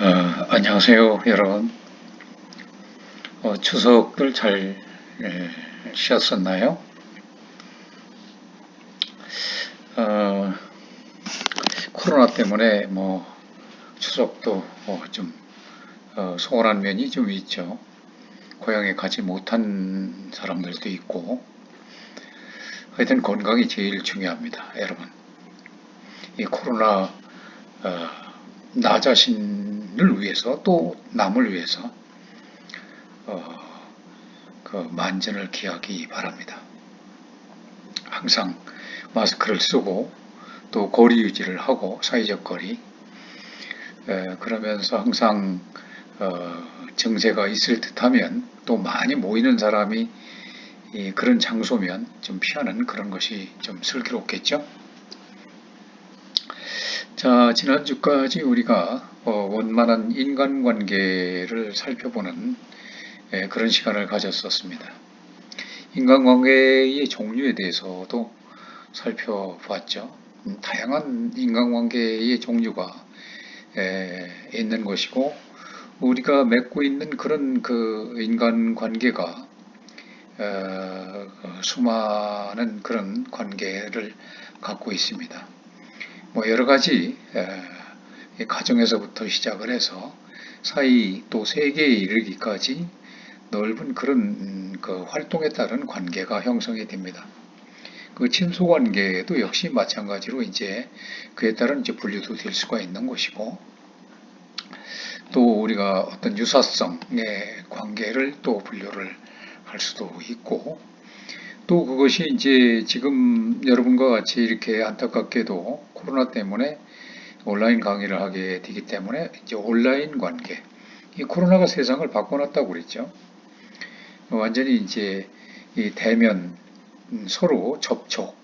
안녕하세요, 여러분. 추석들 잘 쉬었었나요? 어, 코로나 때문에 추석도 좀 소홀한 면이 좀 있죠. 고향에 가지 못한 사람들도 있고, 하여튼 건강이 제일 중요합니다, 여러분. 이 코로나 어, 나 자신을 위해서 또 남을 위해서 어, 그 만전을 기하기 바랍니다. 항상 마스크를 쓰고 또 거리 유지를 하고 사회적 거리 그러면서 항상 정세가 있을 듯하면 또 많이 모이는 사람이 그런 장소면 좀 피하는 그런 것이 좀 슬기롭겠죠. 자, 지난주까지 우리가 원만한 인간관계를 살펴보는 그런 시간을 가졌었습니다. 인간관계의 종류에 대해서도 살펴봤죠. 다양한 인간관계의 종류가 있는 것이고 우리가 맺고 있는 그런 그 인간관계가 수많은 그런 관계를 갖고 있습니다. 여러 가지 가정에서부터 시작을 해서 사이 또 세계에 이르기까지 넓은 그런 그 활동에 따른 관계가 형성이 됩니다. 그 친소 관계도 역시 마찬가지로 이제 그에 따른 이제 분류도 될 수가 있는 것이고 또 우리가 어떤 유사성의 관계를 또 분류를 할 수도 있고 또 그것이 이제 지금 여러분과 같이 이렇게 안타깝게도 코로나 때문에 온라인 강의를 하게 되기 때문에 이제 온라인 관계 이 코로나가 세상을 바꿔놨다고 그랬죠. 완전히 이제 이 대면 서로 접촉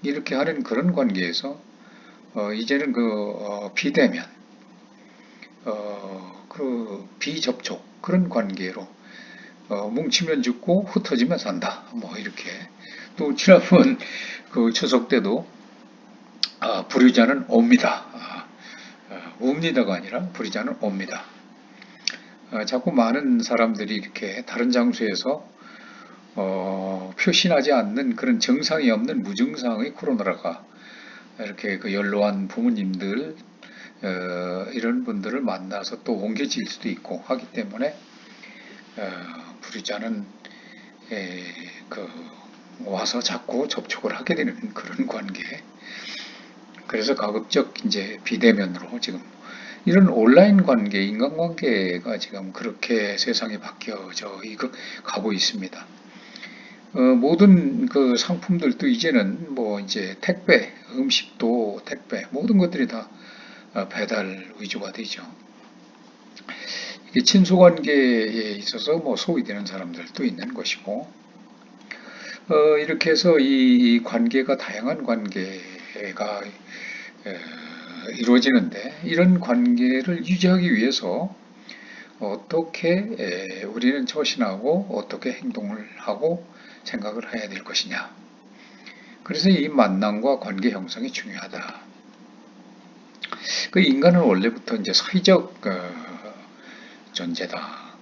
이렇게 하는 그런 관계에서 이제는 비대면 그 비접촉 그런 관계로 뭉치면 죽고 흩어지면 산다 뭐 이렇게 또 지난번 그 추석 때도 불의자는 옵니다. 옵니다가 아니라 불의자는 옵니다. 자꾸 많은 사람들이 이렇게 다른 장소에서 표시나지 않는 그런 증상이 없는 무증상의 코로나가 이렇게 그 연로한 부모님들 이런 분들을 만나서 또 옮겨질 수도 있고 하기 때문에 불의자는 그 와서 자꾸 접촉을 하게 되는 그런 관계. 그래서 가급적 이제 비대면으로 지금 이런 온라인 관계, 인간관계가 지금 그렇게 세상이 바뀌어져 가고 있습니다. 모든 그 상품들도 이제는 뭐 이제 택배, 음식도 택배, 모든 것들이 다 배달 위주가 되죠. 이게 친소관계에 있어서 뭐 소외되는 사람들도 있는 것이고, 이렇게 해서 이 관계가 다양한 관계가 이루어지는데 이런 관계를 유지하기 위해서 어떻게 우리는 처신하고 어떻게 행동을 하고 생각을 해야 될 것이냐. 그래서 이 만남과 관계 형성이 중요하다. 그 인간은 원래부터 이제 사회적 존재다.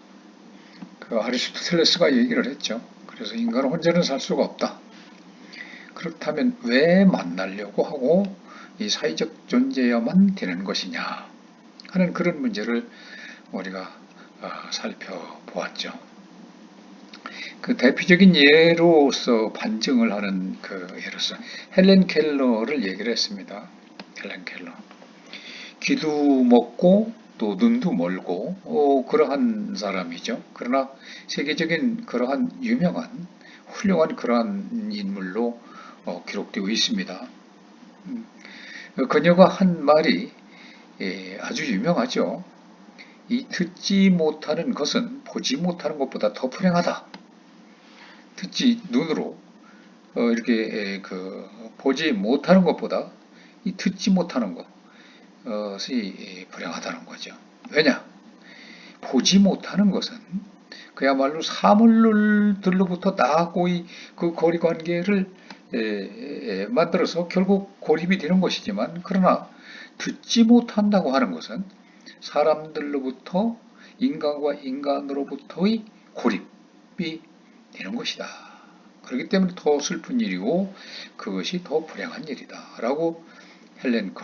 그 아리스토텔레스가 얘기를 했죠. 그래서 인간은 혼자는 살 수가 없다. 그렇다면 왜 만나려고 하고 이 사회적 존재야만 되는 것이냐 하는 그런 문제를 우리가 살펴보았죠. 그 대표적인 예로서 반증을 하는 그 예로서 헬렌 켈러를 얘기를 했습니다. 헬렌 켈러. 귀도 먹고 또 눈도 멀고 그러한 사람이죠. 그러나 세계적인 그러한 유명한 훌륭한 그러한 인물로 기록되고 있습니다. 그녀가 한 말이 아주 유명하죠. 이 듣지 못하는 것은 보지 못하는 것보다 더 불행하다. 듣지 눈으로 이렇게 보지 못하는 것보다 이 듣지 못하는 것이 불행하다는 거죠. 왜냐? 보지 못하는 것은 그야말로 사물들로부터 나하고의 그 거리 관계를 만들어서 결국 고립이 되는 것이지만 그러나 듣지 못한다고 하는 것은 사람들로부터 인간과 인간으로부터의 고립이 되는 것이다. 그렇기 때문에 더 슬픈 일이고 그것이 더 불행한 일이다. 라고 헬렌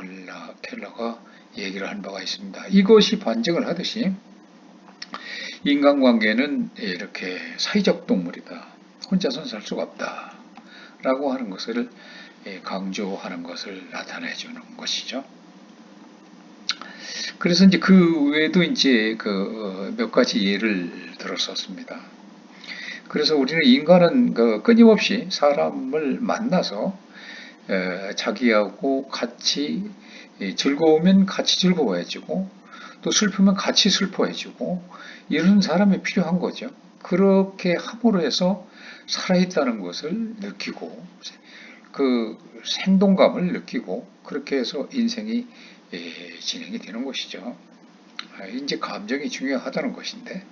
켈러가 얘기를 한 바가 있습니다. 이것이 반증을 하듯이 인간관계는 이렇게 사회적 동물이다. 혼자서는 살 수가 없다. 라고 하는 것을 강조하는 것을 나타내 주는 것이죠. 그래서 이제 그 외에도 이제 그 몇 가지 예를 들었었습니다. 그래서 우리는 인간은 끊임없이 사람을 만나서 자기하고 같이 즐거우면 같이 즐거워해주고 또 슬프면 같이 슬퍼해주고 이런 사람이 필요한 거죠. 그렇게 함으로 해서 살아있다는 것을 느끼고 그 생동감을 느끼고 그렇게 해서 인생이 진행이 되는 것이죠. 이제 감정이 중요하다는 것인데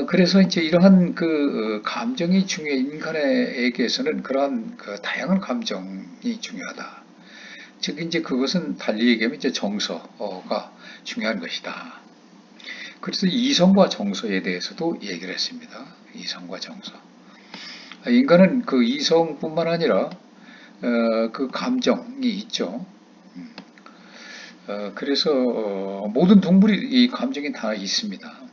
그래서 이제 이러한 그 감정이 인간에게서는 그러한 그 다양한 감정이 중요하다. 즉 이제 그것은 달리 얘기하면 이제 정서가 중요한 것이다. 그래서 이성과 정서에 대해서도 얘기를 했습니다. 이성과 정서. 인간은 그 이성뿐만 아니라 그 감정이 있죠. 그래서 모든 동물이 이 감정이 다 있습니다.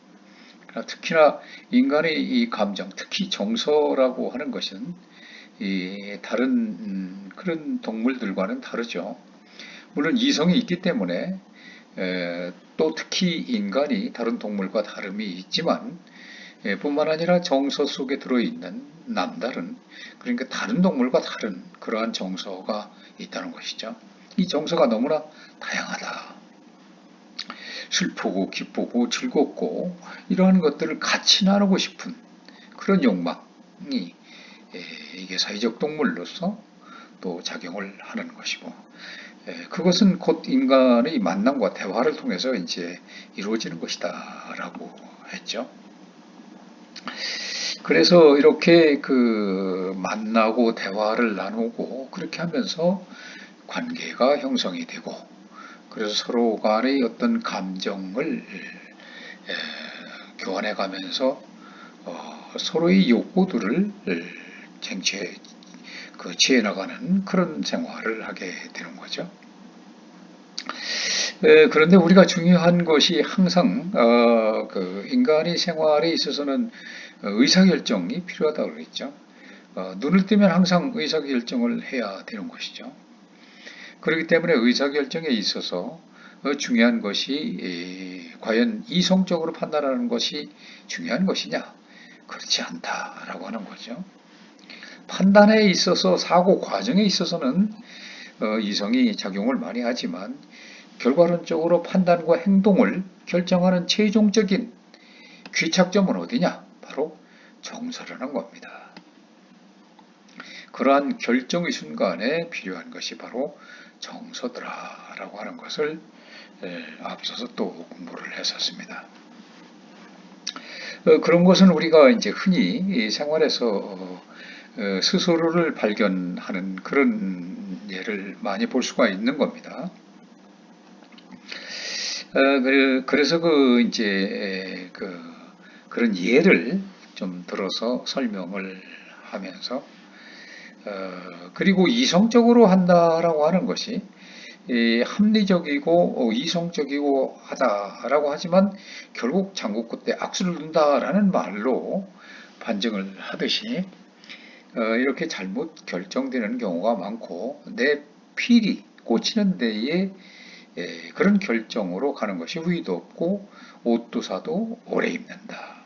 특히나 인간의 이 감정, 특히 정서라고 하는 것은 이 다른 그런 동물들과는 다르죠. 물론 이성이 있기 때문에 또 특히 인간이 다른 동물과 다름이 있지만 뿐만 아니라 정서 속에 들어있는 남다른 그러니까 다른 동물과 다른 그러한 정서가 있다는 것이죠. 이 정서가 너무나 다양하다. 슬프고 기쁘고 즐겁고 이러한 것들을 같이 나누고 싶은 그런 욕망이 이게 사회적 동물로서 또 작용을 하는 것이고 그것은 곧 인간의 만남과 대화를 통해서 이제 이루어지는 것이다라고 했죠. 그래서 이렇게 그 만나고 대화를 나누고 그렇게 하면서 관계가 형성이 되고 그래서 서로 간의 어떤 감정을 교환해 가면서 서로의 욕구들을 취해 나가는 그런 생활을 하게 되는 거죠. 그런데 우리가 중요한 것이 항상 그 인간의 생활에 있어서는 의사결정이 필요하다고 그랬죠. 눈을 뜨면 항상 의사결정을 해야 되는 것이죠. 그렇기 때문에 의사결정에 있어서 중요한 것이 과연 이성적으로 판단하는 것이 중요한 것이냐? 그렇지 않다라고 하는 거죠. 판단에 있어서 사고 과정에 있어서는 이성이 작용을 많이 하지만 결과론적으로 판단과 행동을 결정하는 최종적인 귀착점은 어디냐? 바로 정서라는 겁니다. 그러한 결정의 순간에 필요한 것이 바로 정서더라라고 하는 것을 앞서서 또 공부를 했었습니다. 그런 것은 우리가 이제 흔히 생활에서 스스로를 발견하는 그런 예를 많이 볼 수가 있는 겁니다. 그래서 이제 그런 예를 좀 들어서 설명을 하면서 그리고 이성적으로 한다라고 하는 것이 합리적이고 이성적이고 하다라고 하지만 결국 장구꽃 때 악수를 둔다라는 말로 반증을 하듯이 이렇게 잘못 결정되는 경우가 많고 내 필이 꽂히는 데에 그런 결정으로 가는 것이 후회도 없고 옷도 사도 오래 입는다.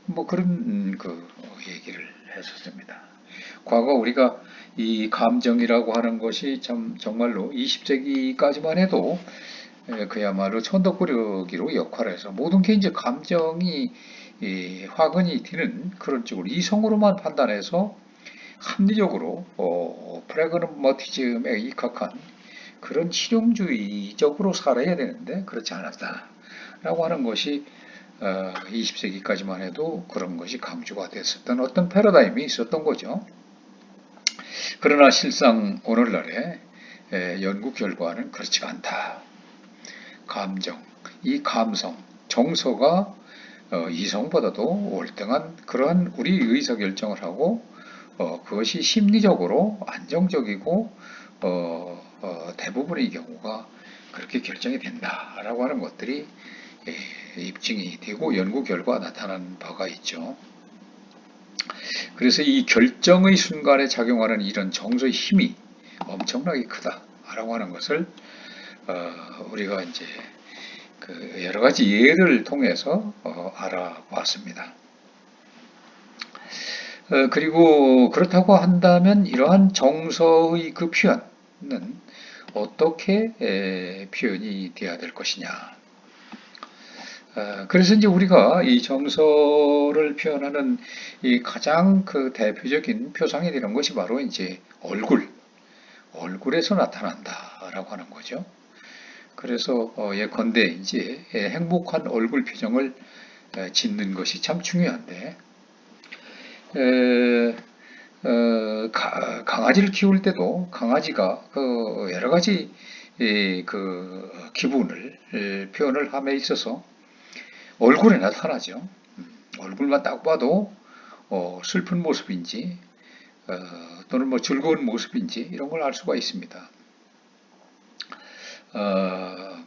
뭐 그런 그 얘기를 했었습니다. 과거 우리가 이 감정이라고 하는 것이 참 정말로 20세기까지만 해도 그야말로 천덕꾸러기로 역할해서 모든 게 이제 감정이 화근이 되는 그런 쪽으로 이성으로만 판단해서 합리적으로 프래그마티즘에 입각한 그런 실용주의적으로 살아야 되는데 그렇지 않았다라고 하는 것이 20세기까지만 해도 그런 것이 강조가 됐었던 어떤 패러다임이 있었던 거죠. 그러나 실상 오늘날에 연구 결과는 그렇지가 않다. 감정, 이 감성, 정서가 이성보다도 월등한 그러한 우리 의사결정을 하고 그것이 심리적으로 안정적이고 대부분의 경우가 그렇게 결정이 된다라고 하는 것들이 입증이 되고 연구 결과가 나타난 바가 있죠. 그래서 이 결정의 순간에 작용하는 이런 정서의 힘이 엄청나게 크다라고 하는 것을 우리가 이제 그 여러 가지 예를 통해서 알아봤습니다. 그리고 그렇다고 한다면 이러한 정서의 그 표현은 어떻게 표현이 되어야 될 것이냐. 그래서 이제 우리가 이 정서를 표현하는 이 가장 그 대표적인 표상이 되는 것이 바로 이제 얼굴에서 나타난다라고 하는 거죠. 그래서 예컨대 이제 행복한 얼굴 표정을 짓는 것이 참 중요한데 강아지를 키울 때도 강아지가 그 여러 가지 그 기분을 표현을 함에 있어서 얼굴에 나타나죠. 얼굴만 딱 봐도 슬픈 모습인지 또는 뭐 즐거운 모습인지 이런 걸 알 수가 있습니다.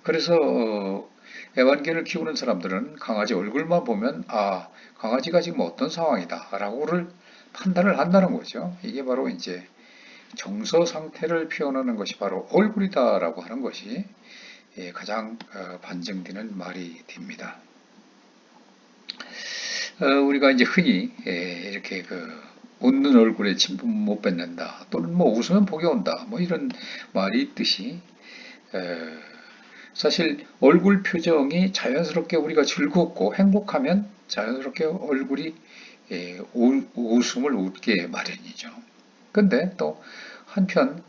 그래서 애완견을 키우는 사람들은 강아지 얼굴만 보면 강아지가 지금 어떤 상황이다라고를 판단을 한다는 거죠. 이게 바로 이제 정서 상태를 표현하는 것이 바로 얼굴이다라고 하는 것이 가장 반증되는 말이 됩니다. 우리가 이제 흔히 이렇게 그 웃는 얼굴에 침 못 뱉는다 또는 뭐 웃으면 복이 온다 뭐 이런 말이 있듯이 사실 얼굴 표정이 자연스럽게 우리가 즐겁고 행복하면 자연스럽게 얼굴이 웃음을 웃게 마련이죠. 근데 또 한편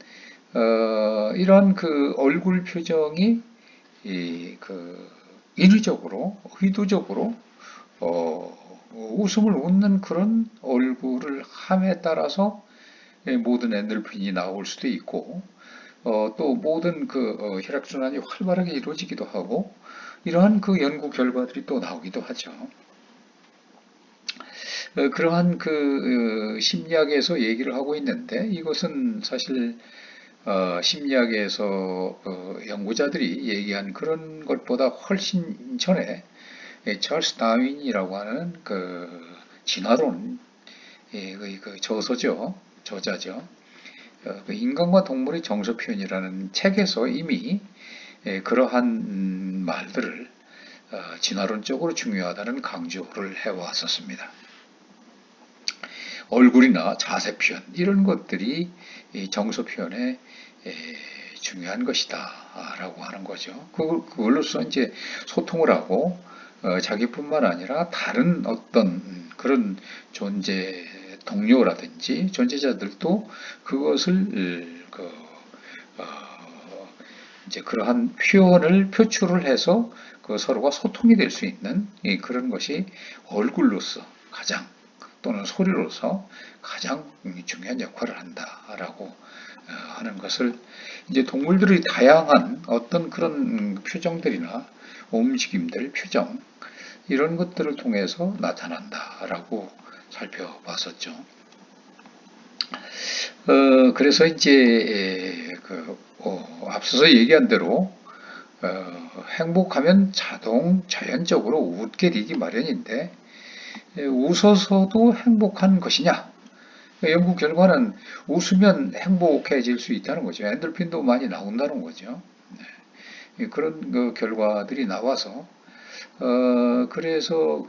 이러한 그 얼굴 표정이 그 인위적으로 의도적으로 웃음을 웃는 그런 얼굴을 함에 따라서 모든 엔돌핀이 나올 수도 있고 또 모든 그 혈액순환이 활발하게 이루어지기도 하고 이러한 그 연구 결과들이 또 나오기도 하죠. 그러한 그 심리학에서 얘기를 하고 있는데 이것은 사실 심리학에서 연구자들이 얘기한 그런 것보다 훨씬 전에 찰스 다윈이라고 하는 그 진화론 그 저자죠. 그 인간과 동물의 정서 표현이라는 책에서 이미 그러한 말들을 진화론적으로 중요하다는 강조를 해왔었습니다. 얼굴이나 자세 표현 이런 것들이 정서 표현에 중요한 것이다 라고 하는 거죠. 그걸로써 이제 소통을 하고 자기뿐만 아니라 다른 어떤 그런 존재 동료라든지 존재자들도 그것을 이제 그러한 표현을 표출을 해서 그 서로가 소통이 될 수 있는 그런 것이 얼굴로서 가장 또는 소리로서 가장 중요한 역할을 한다라고 하는 것을 이제 동물들의 다양한 어떤 그런 표정들이나 움직임들, 표정 이런 것들을 통해서 나타난다라고 살펴봤었죠. 그래서 이제 앞서서 얘기한 대로 행복하면 자연적으로 웃게 되기 마련인데 웃어서도 행복한 것이냐? 연구 결과는 웃으면 행복해질 수 있다는 거죠. 엔돌핀도 많이 나온다는 거죠. 그런 그 결과들이 나와서 그래서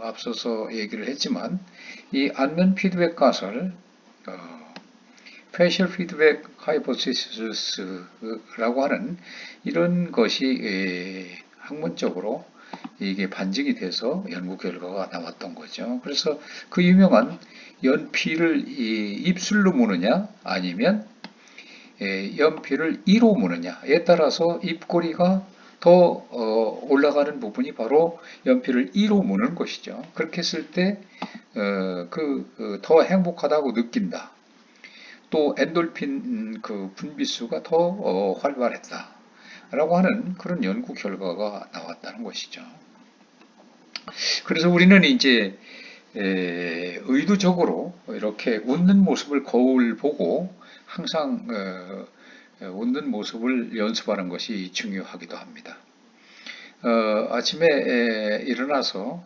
앞서서 얘기를 했지만 이 안면 피드백 가설 facial feedback hypothesis라고 하는 이런 것이 학문적으로 이게 반증이 돼서 연구 결과가 나왔던 거죠. 그래서 그 유명한 연필을 입술로 무느냐 아니면 연필을 이로 무느냐에 따라서 입꼬리가 더 올라가는 부분이 바로 연필을 이로 무는 것이죠. 그렇게 했을 때 더 행복하다고 느낀다. 또 엔돌핀 그 분비수가 더 활발했다라고 하는 그런 연구 결과가 나왔다는 것이죠. 그래서 우리는 이제 의도적으로 이렇게 웃는 모습을 거울 보고 항상 웃는 모습을 연습하는 것이 중요하기도 합니다. 아침에 일어나서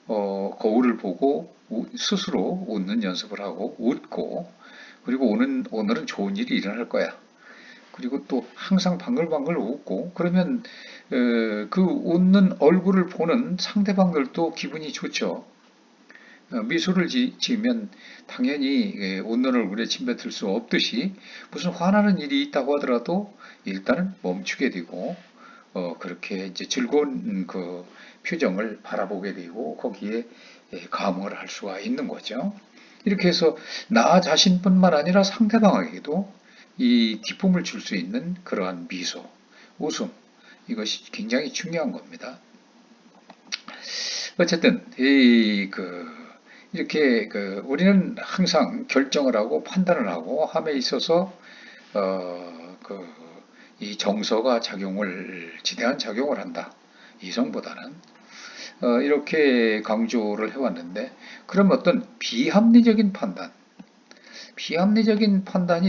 거울을 보고 스스로 웃는 연습을 하고 웃고, 그리고 오늘은 좋은 일이 일어날 거야. 그리고 또 항상 방글방글 웃고, 그러면 그 웃는 얼굴을 보는 상대방들도 기분이 좋죠. 미소를 지으면 당연히 웃는 얼굴에 침 뱉을 수 없듯이, 무슨 화나는 일이 있다고 하더라도 일단은 멈추게 되고, 그렇게 이제 즐거운 그 표정을 바라보게 되고 거기에 감흥을 할 수가 있는 거죠. 이렇게 해서 나 자신뿐만 아니라 상대방에게도 이 기쁨을 줄 수 있는 그러한 미소, 웃음, 이것이 굉장히 중요한 겁니다. 어쨌든 이렇게 우리는 항상 결정을 하고 판단을 하고 함에 있어서 이 정서가 지대한 작용을 한다. 이성보다는 이렇게 강조를 해왔는데, 그럼 어떤 비합리적인 판단이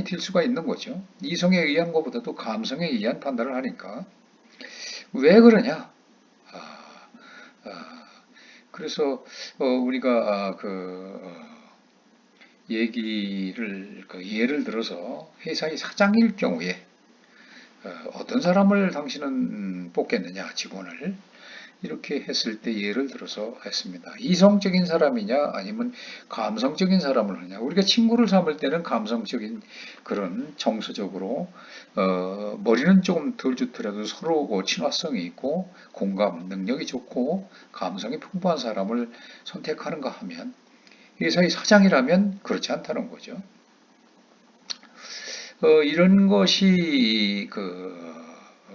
될 수가 있는 거죠. 이성에 의한 것보다도 감성에 의한 판단을 하니까. 왜 그러냐? 아, 아, 그래서 우리가 예를 들어서 회사의 사장일 경우에 어떤 사람을 당신은 뽑겠느냐, 직원을. 이렇게 했을 때 예를 들어서 했습니다. 이성적인 사람이냐 아니면 감성적인 사람을 하냐. 우리가 친구를 삼을 때는 감성적인 그런 정서적으로 머리는 조금 덜 좋더라도 서로 친화성이 있고 공감 능력이 좋고 감성이 풍부한 사람을 선택하는가 하면, 회사의 사장이라면 그렇지 않다는 거죠. 이런 것이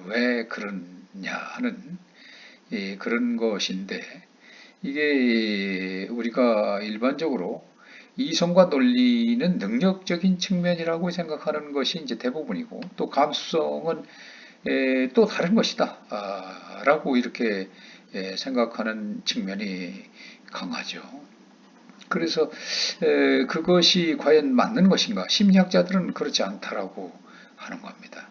왜 그러냐 하는 그런 것인데, 이게 우리가 일반적으로 이성과 논리는 능력적인 측면이라고 생각하는 것이 이제 대부분이고, 또 감수성은 또 다른 것이다 라고 이렇게 생각하는 측면이 강하죠. 그래서 그것이 과연 맞는 것인가? 심리학자들은 그렇지 않다라고 하는 겁니다.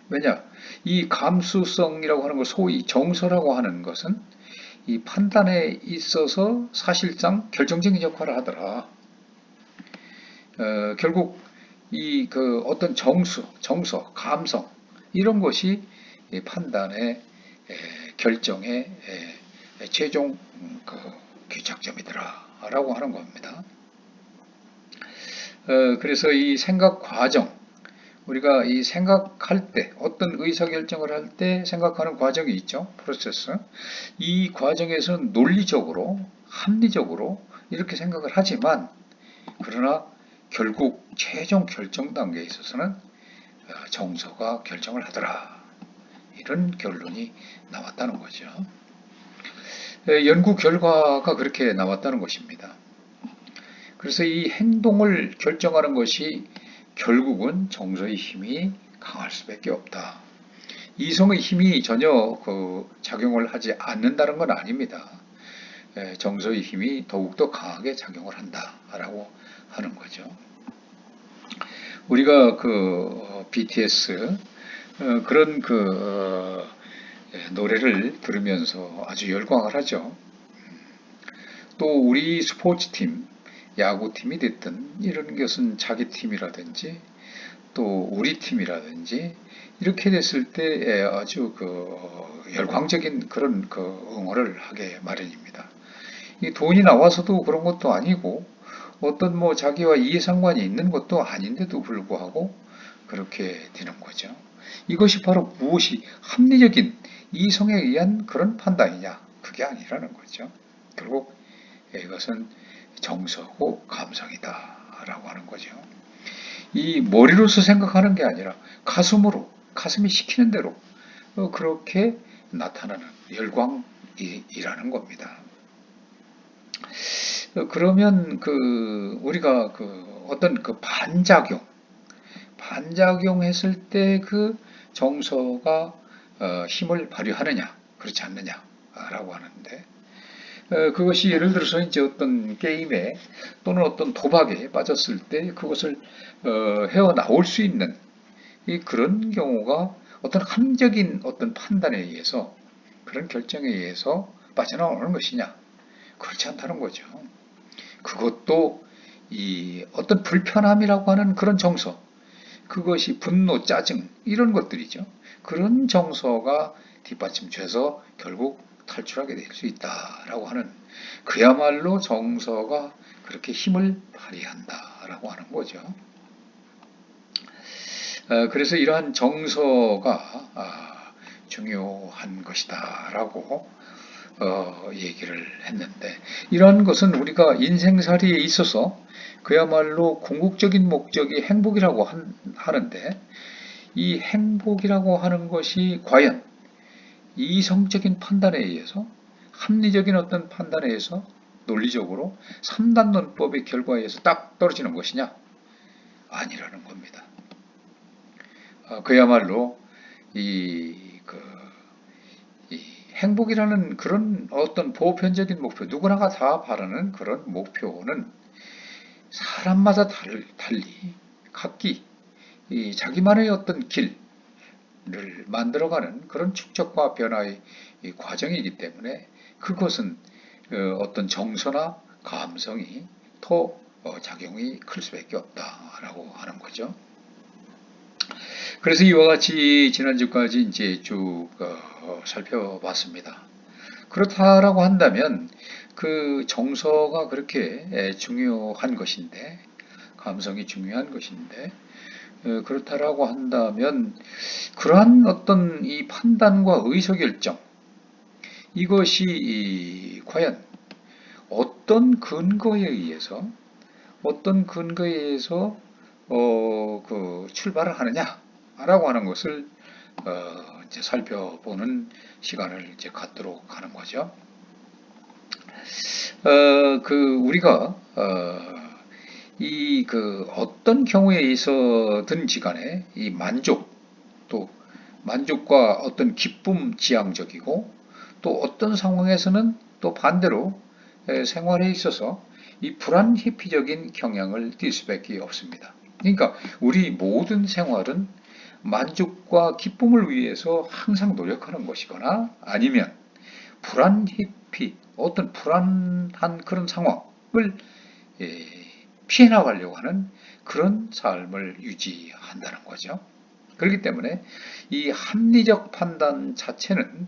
왜냐? 이 감수성이라고 하는 것, 소위 정서라고 하는 것은 이 판단에 있어서 사실상 결정적인 역할을 하더라. 결국 어떤 정서, 감성 이런 것이 이 판단의 결정의 최종 귀착점이더라라고 하는 겁니다. 그래서 이 생각 과정, 우리가 이 생각할 때, 어떤 의사결정을 할 때 생각하는 과정이 있죠. 프로세스. 이 과정에서는 논리적으로, 합리적으로 이렇게 생각을 하지만, 그러나 결국 최종 결정 단계에 있어서는 정서가 결정을 하더라. 이런 결론이 나왔다는 거죠. 연구 결과가 그렇게 나왔다는 것입니다. 그래서 이 행동을 결정하는 것이 결국은 정서의 힘이 강할 수밖에 없다. 이성의 힘이 전혀 작용을 하지 않는다는 건 아닙니다. 정서의 힘이 더욱더 강하게 작용을 한다라고 하는 거죠. 우리가 BTS 그런 노래를 들으면서 아주 열광을 하죠. 또 우리 스포츠팀, 야구팀이 됐든 이런 것은 자기 팀이라든지 또 우리 팀이라든지 이렇게 됐을 때 아주 열광적인 그런 응원을 하게 마련입니다. 이 돈이 나와서도 그런 것도 아니고 어떤 자기와 이해상관이 있는 것도 아닌데도 불구하고 그렇게 되는 거죠. 이것이 바로 무엇이 합리적인 이성에 의한 그런 판단이냐? 그게 아니라는 거죠. 결국 이것은 정서고 감성이다 라고 하는 거죠. 이 머리로서 생각하는 게 아니라 가슴이 시키는 대로 그렇게 나타나는 열광이라는 겁니다. 그러면 우리가 어떤 반작용했을 때 그 정서가 힘을 발휘하느냐, 그렇지 않느냐라고 하는데, 그것이 예를 들어서 이제 어떤 게임에 또는 어떤 도박에 빠졌을 때 그것을 헤어나올 수 있는 그런 경우가 어떤 합리적인 어떤 판단에 의해서 그런 결정에 의해서 빠져나오는 것이냐? 그렇지 않다는 거죠. 그것도 이 어떤 불편함이라고 하는 그런 정서, 그것이 분노, 짜증 이런 것들이죠. 그런 정서가 뒷받침돼서 결국 탈출하게 될 수 있다라고 하는, 그야말로 정서가 그렇게 힘을 발휘한다라고 하는 거죠. 그래서 이러한 정서가 중요한 것이다라고 얘기를 했는데, 이러한 것은 우리가 인생살이에 있어서 그야말로 궁극적인 목적이 행복이라고 하는데, 이 행복이라고 하는 것이 과연 이성적인 판단에 의해서, 합리적인 어떤 판단에 의해서, 논리적으로 3단 논법의 결과에 의해서 딱 떨어지는 것이냐? 아니라는 겁니다. 그야말로 이, 그, 이 행복이라는 그런 어떤 보편적인 목표, 누구나가 다 바라는 그런 목표는 사람마다 달리 각기 자기만의 어떤 길을 만들어가는 그런 축적과 변화의 과정이기 때문에, 그것은 어떤 정서나 감성이 더 작용이 클 수밖에 없다라고 하는 거죠. 그래서 이와 같이 지난주까지 이제 쭉 살펴봤습니다. 그렇다라고 한다면 그 정서가 그렇게 중요한 것인데, 감성이 중요한 것인데, 그렇다라고 한다면 그러한 어떤 이 판단과 의사결정, 이것이 과연 어떤 근거에 의해서 출발을 하느냐라고 하는 것을 이제 살펴보는 시간을 이제 갖도록 하는 거죠. 우리가 어떤 경우에 있어든지 간에 이 또 만족과 어떤 기쁨 지향적이고, 또 어떤 상황에서는 또 반대로 생활에 있어서 이 불안 회피적인 경향을 띌 수밖에 없습니다. 그러니까 우리 모든 생활은 만족과 기쁨을 위해서 항상 노력하는 것이거나, 아니면 불안 회피, 어떤 불안한 그런 상황을 피해 나가려고 하는 그런 삶을 유지한다는 거죠. 그렇기 때문에 이 합리적 판단 자체는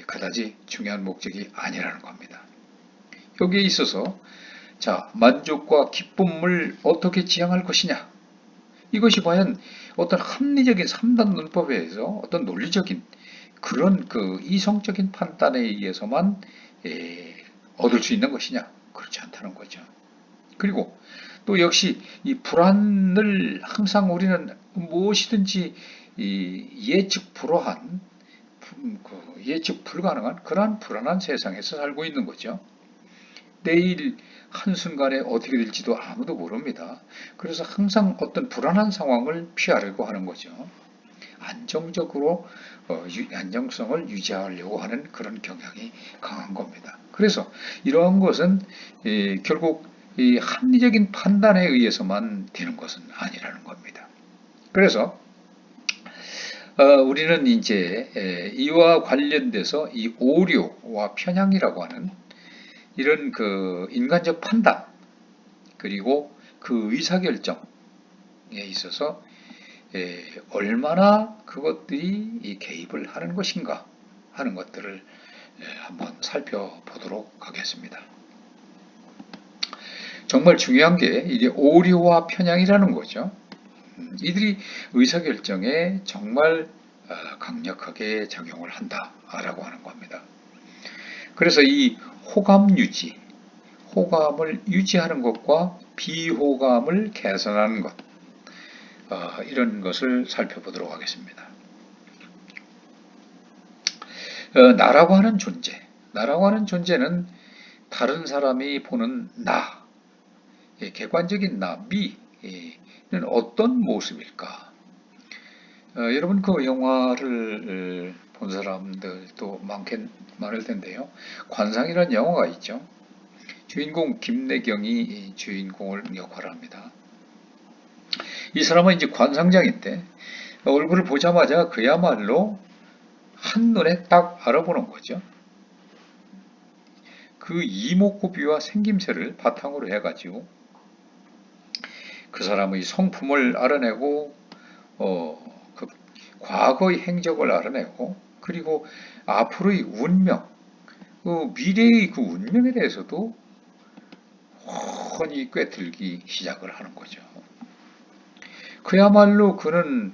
그다지 중요한 목적이 아니라는 겁니다. 여기에 있어서 만족과 기쁨을 어떻게 지향할 것이냐, 이것이 과연 어떤 합리적인 3단 논법에 의해서 어떤 논리적인 그런 이성적인 판단에 의해서만 얻을 수 있는 것이냐, 그렇지 않다는 거죠. 그리고 또 역시 이 불안을 항상 우리는 무엇이든지 예측 불허한, 예측 불가능한 그러한 불안한 세상에서 살고 있는 거죠. 내일 한순간에 어떻게 될지도 아무도 모릅니다. 그래서 항상 어떤 불안한 상황을 피하려고 하는 거죠. 안정성을 유지하려고 하는 그런 경향이 강한 겁니다. 그래서 이러한 것은 결국 이 합리적인 판단에 의해서만 되는 것은 아니라는 겁니다. 그래서 우리는 이제 이와 관련돼서 이 오류와 편향이라고 하는 이런 인간적 판단, 그리고 그 의사결정에 있어서 얼마나 그것들이 개입을 하는 것인가 하는 것들을 한번 살펴보도록 하겠습니다. 정말 중요한 게 이게 오류와 편향이라는 거죠. 이들이 의사결정에 정말 강력하게 작용을 한다라고 하는 겁니다. 그래서 이 호감을 유지하는 것과 비호감을 개선하는 것, 이런 것을 살펴보도록 하겠습니다. 나라고 하는 존재는 다른 사람이 보는 나, 객관적인 나, 미는 어떤 모습일까? 여러분 그 영화를 본 사람들도 많을 텐데요. 관상이라는 영화가 있죠. 주인공 김내경이 주인공을 역할합니다. 이 사람은 이제 관상장인데 얼굴을 보자마자 그야말로 한눈에 딱 알아보는 거죠. 그 이목구비와 생김새를 바탕으로 해가지고 그 사람의 성품을 알아내고 그 과거의 행적을 알아내고 그리고 앞으로의 운명, 그 미래의 그 운명에 대해서도 훤히 꿰들기 시작을 하는 거죠. 그야말로 그는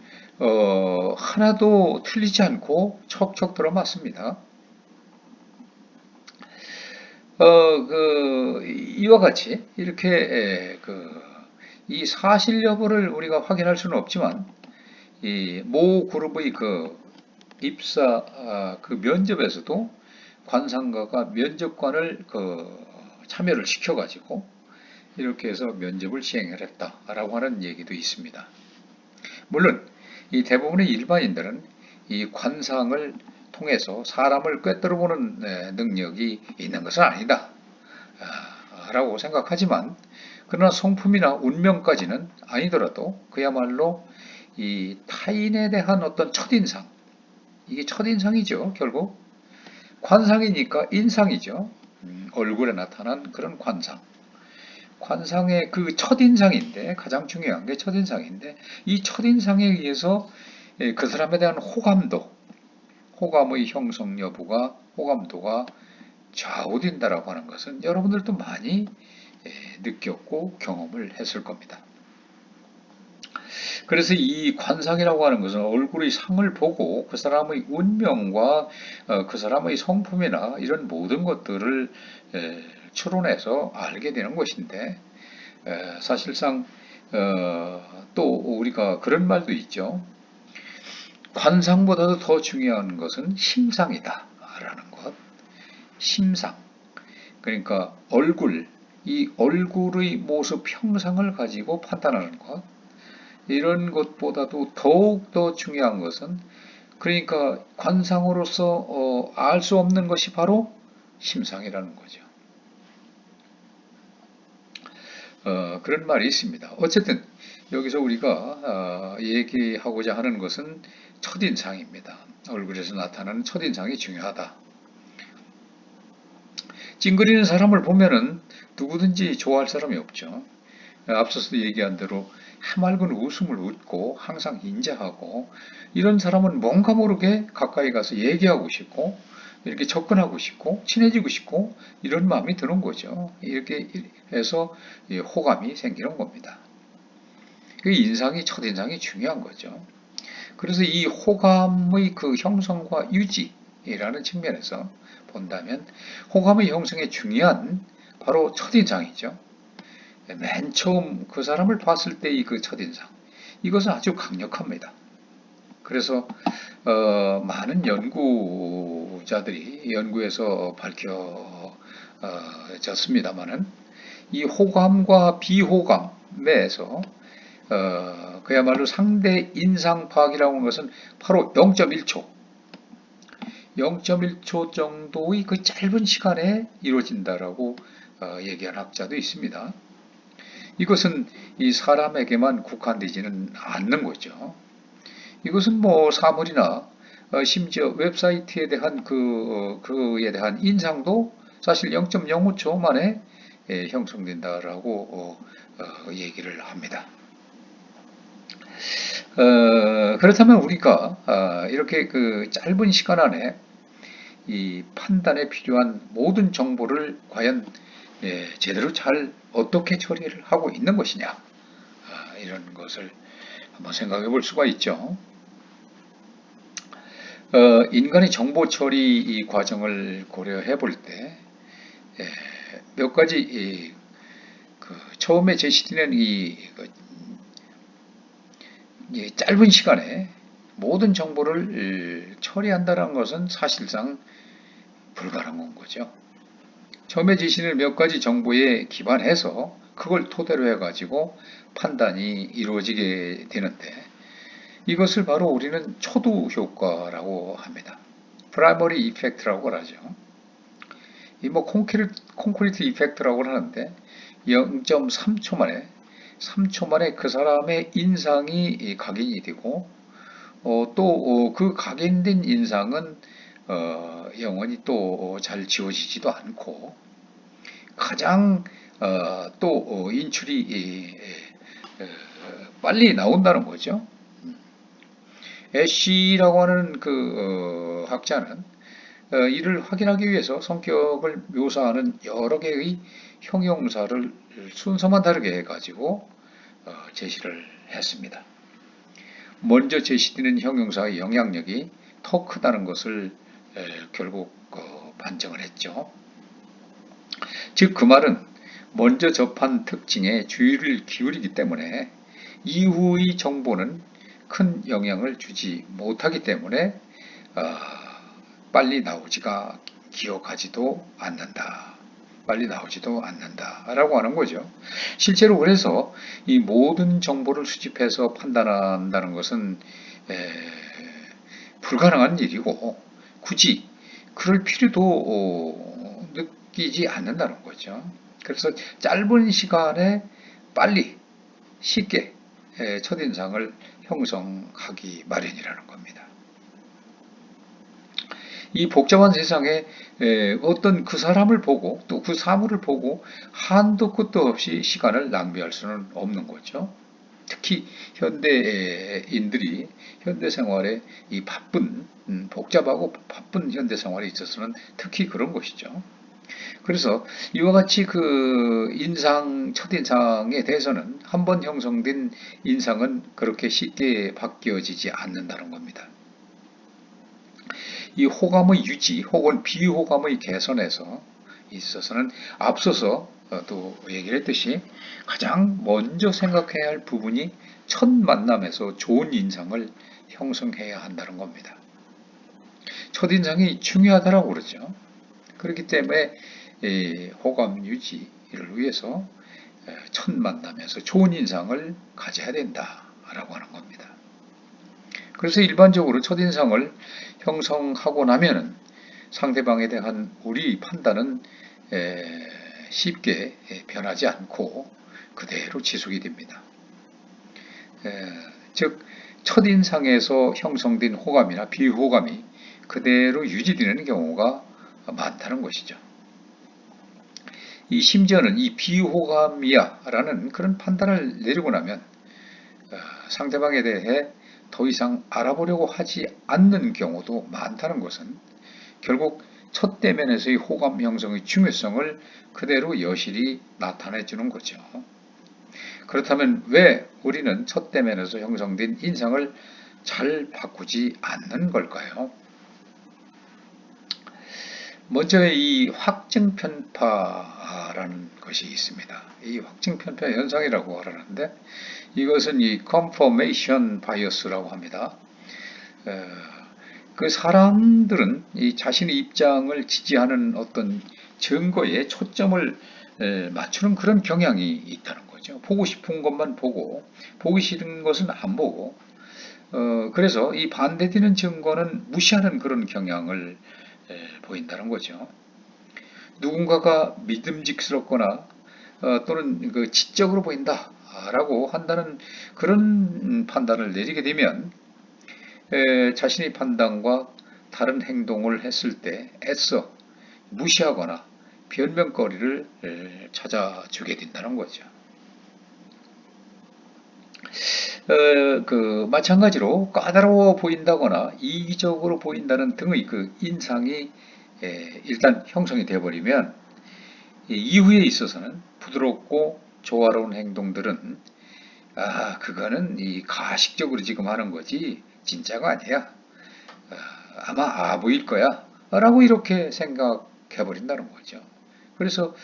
하나도 틀리지 않고 척척 들어맞습니다. 이와 같이 이렇게 이 사실 여부를 우리가 확인할 수는 없지만 이 모 그룹의 그 입사 그 면접에서도 관상가가 면접관을 참여를 시켜가지고 이렇게 해서 면접을 시행했다라고 하는 얘기도 있습니다. 물론 이 대부분의 일반인들은 이 관상을 통해서 사람을 꿰뚫어보는 능력이 있는 것은 아니다 라고 생각하지만 그러나 성품이나 운명까지는 아니더라도 그야말로 이 타인에 대한 어떤 첫인상, 이게 첫인상이죠. 결국 관상이니까 인상이죠. 얼굴에 나타난 그런 관상. 관상의 그 첫인상인데 가장 중요한 게 첫인상인데 이 첫인상에 의해서 그 사람에 대한 호감의 형성 여부가 호감도가 좌우된다라고 하는 것은 여러분들도 많이 느꼈고 경험을 했을 겁니다. 그래서 이 관상이라고 하는 것은 얼굴의 상을 보고 그 사람의 운명과 그 사람의 성품이나 이런 모든 것들을 추론해서 알게 되는 것인데 사실상 또 우리가 그런 말도 있죠. 관상보다도 더 중요한 것은 심상이다 라는 것. 심상. 그러니까 이 얼굴의 모습 형상을 가지고 판단하는 것. 이런 것보다도 더욱더 중요한 것은 그러니까 관상으로서 알 수 없는 것이 바로 심상이라는 거죠. 그런 말이 있습니다. 어쨌든 여기서 우리가 얘기하고자 하는 것은 첫인상입니다. 얼굴에서 나타나는 첫인상이 중요하다. 찡그리는 사람을 보면은 누구든지 좋아할 사람이 없죠. 앞서서 얘기한 대로 해맑은 웃음을 웃고 항상 인자하고 이런 사람은 뭔가 모르게 가까이 가서 얘기하고 싶고 이렇게 접근하고 싶고 친해지고 싶고 이런 마음이 드는 거죠. 이렇게 해서 호감이 생기는 겁니다. 그 인상이 첫인상이 중요한 거죠. 그래서 이 호감의 그 형성과 유지라는 측면에서 본다면 호감의 형성에 중요한 바로 첫인상이죠. 맨 처음 그 사람을 봤을 때의 그 첫인상 이것은 아주 강력합니다. 그래서 많은 연구자들이 연구에서 밝혀졌습니다마는 이 호감과 비호감에서 그야말로 상대 인상 파악이라고 하는 것은 바로 0.1초 0.1초 정도의 그 짧은 시간에 이루어진다라고 얘기한 학자도 있습니다. 이것은 이 사람에게만 국한되지는 않는 거죠. 이것은 뭐 사물이나 심지어 웹사이트에 대한 그에 대한 인상도 사실 0.05초 만에 형성된다라고 얘기를 합니다. 그렇다면 우리가 이렇게 그 짧은 시간 안에 이 판단에 필요한 모든 정보를 과연 제대로 잘 어떻게 처리를 하고 있는 것이냐 이런 것을 한번 생각해 볼 수가 있죠. 인간의 정보 처리 이 과정을 고려해 볼 때 몇 가지 처음에 제시되는 짧은 시간에 모든 정보를 처리한다는 것은 사실상 불가능한 거죠. 처음에 제시되는 몇 가지 정보에 기반해서 그걸 토대로 해가지고 판단이 이루어지게 되는데 이것을 바로 우리는 초두 효과라고 합니다. 프라이머리 이펙트라고 하죠. 이 뭐 콘크리트 이펙트라고 하는데 0.3초 만에 3초 만에 그 사람의 인상이 각인이 되고 또 그 각인된 인상은 영원히 또 잘 지워지지도 않고 가장 또 인출이 빨리 나온다는 거죠. 애쉬라고 하는 그 학자는 이를 확인하기 위해서 성격을 묘사하는 여러 개의 형용사를 순서만 다르게 해가지고 제시를 했습니다. 먼저 제시되는 형용사의 영향력이 더 크다는 것을 결국 반증을 했죠. 즉 그 말은 먼저 접한 특징에 주의를 기울이기 때문에 이후의 정보는 큰 영향을 주지 못하기 때문에 빨리 나오지가 기억하지도 않는다. 빨리 나오지도 않는다라고 하는 거죠. 실제로 그래서 이 모든 정보를 수집해서 판단한다는 것은 불가능한 일이고 굳이 그럴 필요도 느끼지 않는다는 거죠. 그래서 짧은 시간에 빨리 쉽게 첫인상을 형성하기 마련이라는 겁니다. 이 복잡한 세상에 어떤 그 사람을 보고 또 그 사물을 보고 한도 끝도 없이 시간을 낭비할 수는 없는 거죠. 특히 현대인들이 현대 생활에 이 바쁜 복잡하고 바쁜 현대 생활에 있어서는 특히 그런 것이죠. 그래서 이와 같이 그 첫인상에 대해서는 한번 형성된 인상은 그렇게 쉽게 바뀌어지지 않는다는 겁니다. 이 호감의 유지 혹은 비호감의 개선에서 있어서는 앞서서 또 얘기를 했듯이 가장 먼저 생각해야 할 부분이 첫 만남에서 좋은 인상을 형성해야 한다는 겁니다. 첫인상이 중요하다고 그러죠. 그렇기 때문에 호감 유지를 위해서 첫 만남에서 좋은 인상을 가져야 된다라고 하는 겁니다. 그래서 일반적으로 첫인상을 형성하고 나면은 상대방에 대한 우리 판단은 쉽게 변하지 않고 그대로 지속이 됩니다. 즉 첫인상에서 형성된 호감이나 비호감이 그대로 유지되는 경우가 많다는 것이죠. 이 심지어는 이 비호감이야 라는 그런 판단을 내리고 나면 상대방에 대해 더 이상 알아보려고 하지 않는 경우도 많다는 것은 결국 첫 대면에서의 호감 형성의 중요성을 그대로 여실히 나타내 주는 거죠. 그렇다면 왜 우리는 첫 대면에서 형성된 인상을 잘 바꾸지 않는 걸까요? 먼저 이 확증 편파라는 것이 있습니다. 이 확증 편파 현상이라고 하는데 이것은 이 confirmation bias라고 합니다. 그 사람들은 이 자신의 입장을 지지하는 어떤 증거에 초점을 맞추는 그런 경향이 있다는 거죠. 보고 싶은 것만 보고 보기 싫은 것은 안 보고 그래서 이 반대되는 증거는 무시하는 그런 경향을 보인다는 거죠. 누군가가 믿음직스럽거나 또는 그 지적으로 보인다라고 한다는 그런 판단을 내리게 되면 자신의 판단과 다른 행동을 했을 때 애써 무시하거나 변명거리를 찾아주게 된다는 거죠. 마찬가지로 까다로워 보인다거나 이기적으로 보인다는 등의 그 인상이 일단 형성이 되어버리면 이후에 있어서는 부드럽고 조화로운 행동들은 그거는 이 가식적으로 지금 하는 거지 진짜가 아니야. 아마 아부일 거야. 라고 이렇게 생각해 버린다는 거죠. 그래서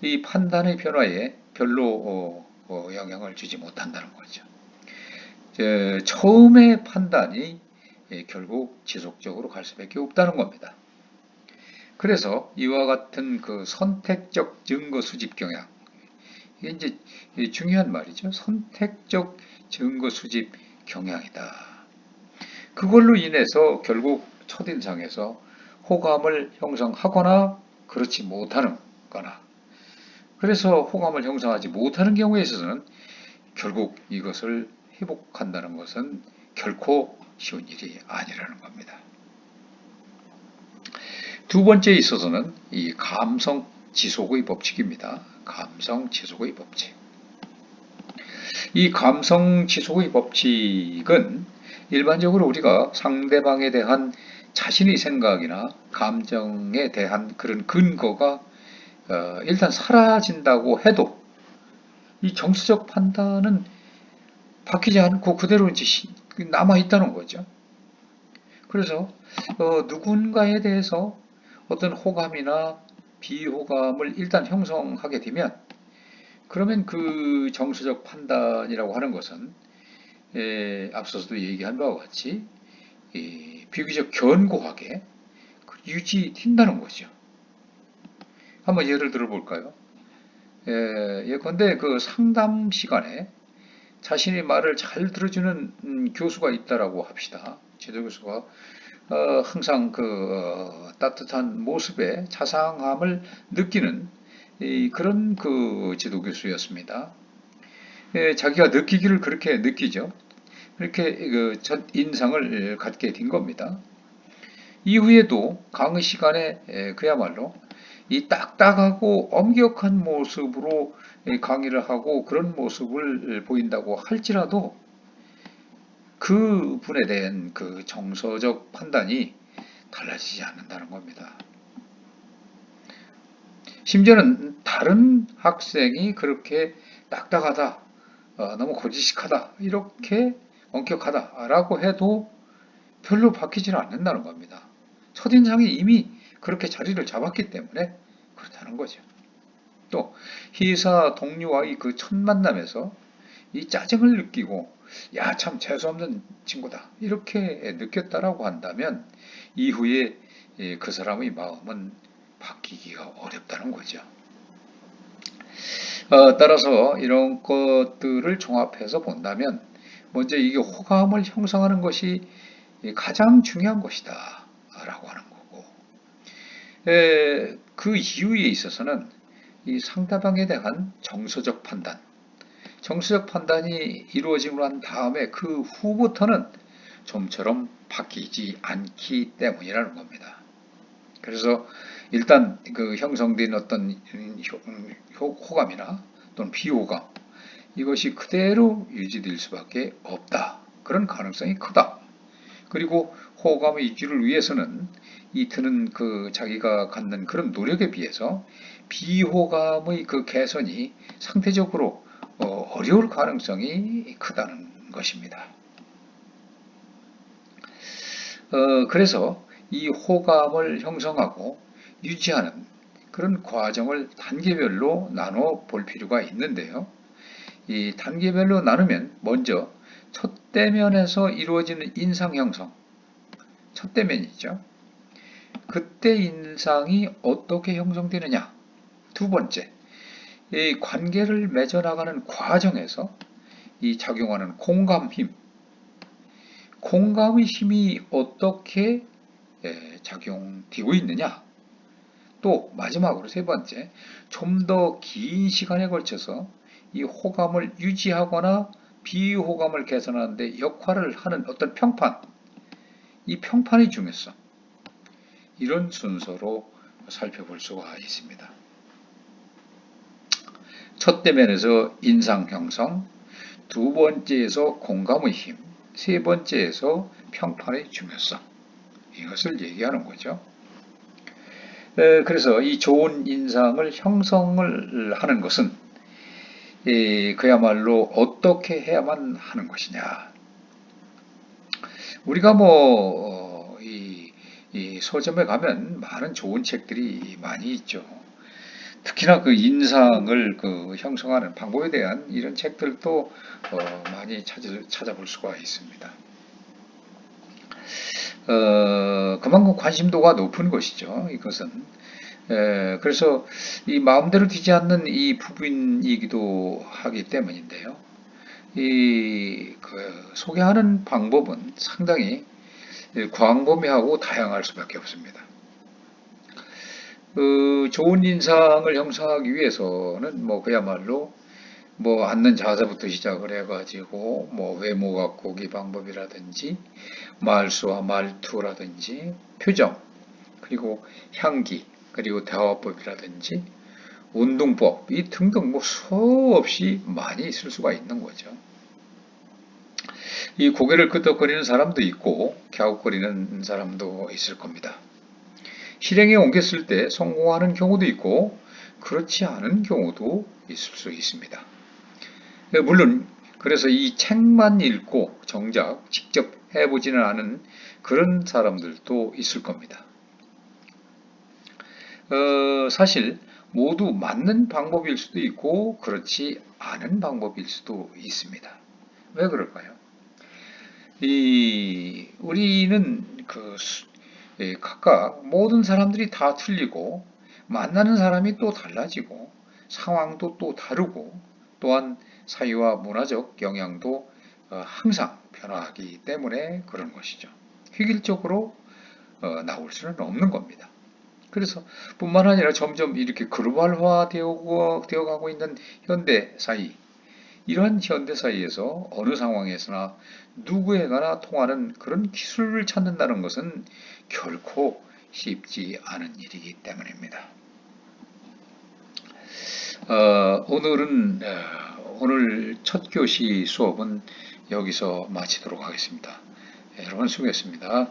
이 판단의 변화에 별로 영향을 주지 못한다는 거죠. 처음의 판단이 결국 지속적으로 갈 수밖에 없다는 겁니다. 그래서 이와 같은 그 선택적 증거 수집 경향, 이게 이제 중요한 말이죠. 선택적 증거 수집 경향이다. 그걸로 인해서 결국 첫인상에서 호감을 형성하거나 그렇지 못하는 거나, 그래서 호감을 형성하지 못하는 경우에 있어서는 결국 이것을 회복한다는 것은 결코 쉬운 일이 아니라는 겁니다. 두 번째에 있어서는 이 감성 지속의 법칙입니다. 감성 지속의 법칙. 이 감성 지속의 법칙은 일반적으로 우리가 상대방에 대한 자신의 생각이나 감정에 대한 그런 근거가 일단 사라진다고 해도 이 정서적 판단은 바뀌지 않고 그대로 이제 남아 있다는 거죠. 그래서 누군가에 대해서 어떤 호감이나 비호감을 일단 형성하게 되면, 그러면 그 정서적 판단이라고 하는 것은 앞서서도 얘기한 바와 같이 비교적 견고하게 유지된다는 거죠. 한번 예를 들어 볼까요? 예컨대 그 상담 시간에 자신의 말을 잘 들어주는 교수가 있다라고 합시다. 지도 교수가 항상 그 따뜻한 모습에 자상함을 느끼는 그런 그 지도 교수였습니다. 자기가 느끼기를 그렇게 느끼죠. 그렇게 그 첫 인상을 갖게 된 겁니다. 이후에도 강의 시간에 그야말로 이 딱딱하고 엄격한 모습으로 강의를 하고 그런 모습을 보인다고 할지라도 그 분에 대한 그 정서적 판단이 달라지지 않는다는 겁니다. 심지어는 다른 학생이 그렇게 딱딱하다, 너무 고지식하다, 이렇게 엄격하다라고 해도 별로 바뀌지는 않는다는 겁니다. 첫인상이 이미 그렇게 자리를 잡았기 때문에 그렇다는 거죠. 또 회사 동료와의 그 첫 만남에서 이 짜증을 느끼고 야, 참 재수없는 친구다 이렇게 느꼈다라고 한다면 이후에 그 사람의 마음은 바뀌기가 어렵다는 거죠. 따라서 이런 것들을 종합해서 본다면 먼저 이게 호감을 형성하는 것이 가장 중요한 것이다 라고 하는 거고, 그 이유에 있어서는 이 상대방에 대한 정서적 판단, 정서적 판단이 이루어지고 난 다음에 그 후부터는 좀처럼 바뀌지 않기 때문이라는 겁니다. 그래서 일단 그 형성된 어떤 호감이나 또는 비호감, 이것이 그대로 유지될 수밖에 없다. 그런 가능성이 크다. 그리고 호감의 유지를 위해서는 이 드는 그 자기가 갖는 그런 노력에 비해서 비호감의 그 개선이 상대적으로 어려울 가능성이 크다는 것입니다. 그래서 이 호감을 형성하고 유지하는 그런 과정을 단계별로 나눠 볼 필요가 있는데요. 이 단계별로 나누면 먼저 첫 대면에서 이루어지는 인상 형성, 첫 대면이죠. 그때 인상이 어떻게 형성되느냐. 두 번째, 이 관계를 맺어나가는 과정에서 이 작용하는 공감 힘, 공감의 힘이 어떻게 작용되고 있느냐. 또 마지막으로 세 번째, 좀 더 긴 시간에 걸쳐서 이 호감을 유지하거나 비호감을 개선하는 데 역할을 하는 어떤 평판, 이 평판의 중요성, 이런 순서로 살펴볼 수가 있습니다. 첫 대면에서 인상 형성, 두 번째에서 공감의 힘, 세 번째에서 평판의 중요성, 이것을 얘기하는 거죠. 그래서 이 좋은 인상을 형성을 하는 것은 그야말로 어떻게 해야만 하는 것이냐. 우리가 이 서점에 가면 많은 좋은 책들이 많이 있죠. 특히나 그 인상을 그 형성하는 방법에 대한 이런 책들도 많이 찾아볼 수가 있습니다. 그만큼 관심도가 높은 것이죠. 이것은. 그래서 이 마음대로 되지 않는 이 부분이기도 하기 때문인데요. 소개하는 방법은 상당히 광범위하고 다양할 수밖에 없습니다. 좋은 인상을 형성하기 위해서는 뭐 그야말로 뭐 앉는 자세부터 시작을 해가지고 뭐 외모 가꾸기 방법이라든지 말수와 말투라든지 표정 그리고 향기 그리고 대화법이라든지 운동법 이 등등 뭐 수없이 많이 있을 수가 있는 거죠. 이 고개를 끄덕거리는 사람도 있고 갸웃거리는 사람도 있을 겁니다. 실행에 옮겼을 때 성공하는 경우도 있고 그렇지 않은 경우도 있을 수 있습니다. 물론 그래서 이 책만 읽고 정작 직접 해보지는 않은 그런 사람들도 있을 겁니다. 사실 모두 맞는 방법일 수도 있고 그렇지 않은 방법일 수도 있습니다. 왜 그럴까요? 우리는 각각 모든 사람들이 다 틀리고 만나는 사람이 또 달라지고 상황도 또 다르고 또한 사회와 문화적 영향도 항상 변화하기 때문에 그런 것이죠. 획일적으로 나올 수는 없는 겁니다. 그래서 뿐만 아니라 점점 이렇게 글로벌화 되어 가고 있는 현대 사회, 이러한 현대 사회에서 어느 상황에서나 누구에게나 통하는 그런 기술을 찾는다는 것은 결코 쉽지 않은 일이기 때문입니다. 오늘 첫 교시 수업은 여기서 마치도록 하겠습니다. 여러분 수고했습니다.